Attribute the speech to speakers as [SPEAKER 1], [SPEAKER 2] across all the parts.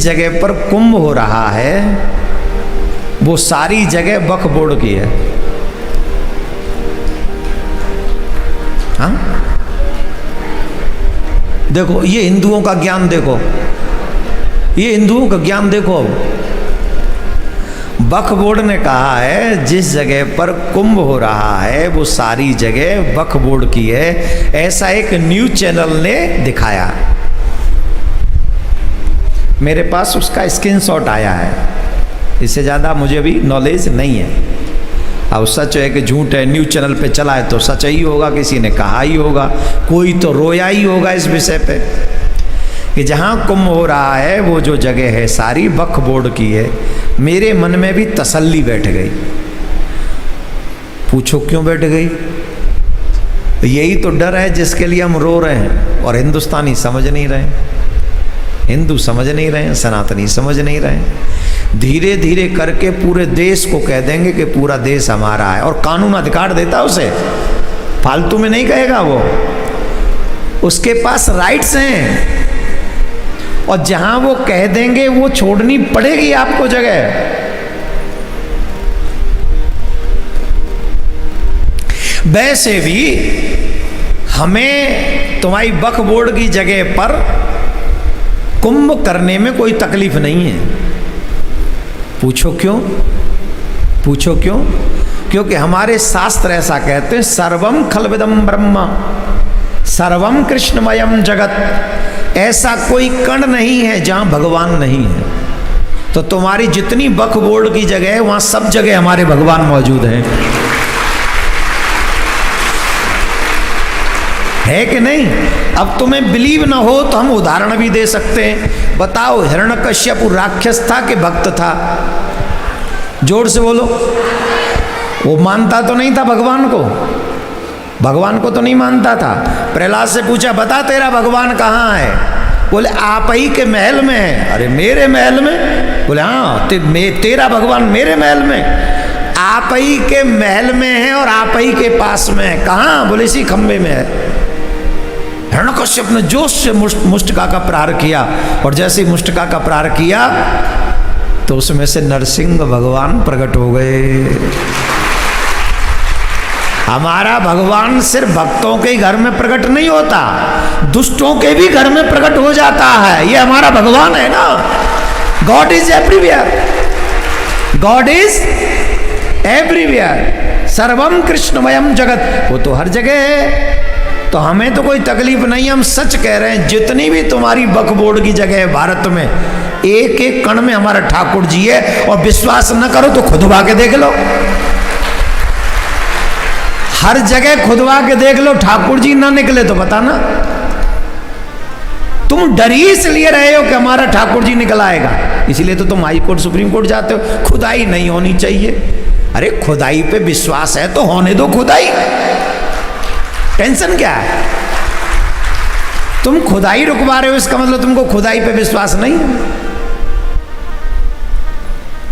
[SPEAKER 1] जगह पर कुंभ हो रहा है वो सारी जगह बक बोर्ड की है। हाँ देखो, ये हिंदुओं का ज्ञान देखो, ये हिंदुओं का ज्ञान देखो। बक बोर्ड ने कहा है जिस जगह पर कुंभ हो रहा है वो सारी जगह बक बोर्ड की है, ऐसा एक न्यूज चैनल ने दिखाया। मेरे पास उसका स्क्रीनशॉट आया है, इससे ज़्यादा मुझे भी नॉलेज नहीं है। अब सच है कि झूठ है, न्यूज चैनल पे चला है तो सच ही होगा, किसी ने कहा ही होगा, कोई तो रोया ही होगा इस विषय पे कि जहाँ कुंभ हो रहा है वो जो जगह है सारी बक बोर्ड की है। मेरे मन में भी तसल्ली बैठ गई। पूछो क्यों बैठ गई? यही तो डर है जिसके लिए हम रो रहे हैं, और हिंदुस्तानी समझ नहीं रहे, हिंदू समझ नहीं रहे, सनातनी समझ नहीं रहे। धीरे धीरे करके पूरे देश को कह देंगे कि पूरा देश हमारा है, और कानून अधिकार देता है उसे, फालतू में नहीं कहेगा वो, उसके पास राइट्स हैं। और जहां वो कह देंगे वो छोड़नी पड़ेगी आपको जगह। वैसे भी हमें तुम्हारी बक बोर्ड की जगह पर कुंभ करने में कोई तकलीफ नहीं है। पूछो क्यों? पूछो क्यों? क्योंकि हमारे शास्त्र ऐसा कहते हैं, सर्वम खलविदम ब्रह्म सर्वम कृष्णमयम जगत। ऐसा कोई कण नहीं है जहां भगवान नहीं है। तो तुम्हारी जितनी बक बोर्ड की जगह है वहां सब जगह हमारे भगवान मौजूद हैं, है कि नहीं? अब तुम्हें बिलीव ना हो तो हम उदाहरण भी दे सकते हैं। बताओ, हिरण्यकश्यप राक्षस था कि भक्त था? जोर से बोलो। वो मानता तो नहीं था भगवान को, भगवान को तो नहीं मानता था। प्रहलाद से पूछा, बता तेरा भगवान कहाँ है? बोले आप ही के महल में है। अरे मेरे महल में? बोले हाँ, तेरा भगवान मेरे महल में। आप ही के महल में है और आप ही के पास में है। कहाँ? बोले इसी खंबे में है। हिरण्यकश्यप ने जोश से मुष्टिका का प्रहार किया, और जैसे ही मुष्टिका का प्रहार किया तो उसमें से नरसिंह भगवान प्रकट हो गए। हमारा भगवान सिर्फ भक्तों के घर में प्रकट नहीं होता, दुष्टों के भी घर में प्रकट हो जाता है। ये हमारा भगवान है ना। God is everywhere, God is everywhere. सर्वम कृष्णमयम जगत, वो तो हर जगह है। तो हमें तो कोई तकलीफ नहीं, हम सच कह रहे हैं। जितनी भी तुम्हारी बक बोर्ड की जगह है भारत में, एक एक कण में हमारा ठाकुर जी है। और विश्वास न करो तो खुदवा के देख लो, हर जगह खुदवा के देख लो। ठाकुर जी ना निकले तो बताना। तुम डर ही इसलिए रहे हो कि हमारा ठाकुर जी निकल आएगा, इसलिए तो तुम हाई कोर्ट सुप्रीम कोर्ट जाते हो। खुदाई नहीं होनी चाहिए। अरे खुदाई पे विश्वास है तो होने दो खुदाई, टेंशन क्या है? तुम खुदाई रुकवा रहे हो, इसका मतलब तुमको खुदाई पे विश्वास नहीं है।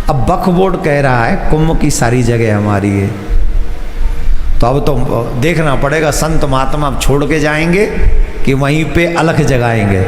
[SPEAKER 1] अब बक बोर्ड कह रहा है कुंभ की सारी जगह हमारी है, तो अब तो देखना पड़ेगा संत महात्मा अब छोड़ के जाएंगे कि वहीं पे अलख जगाएंगे।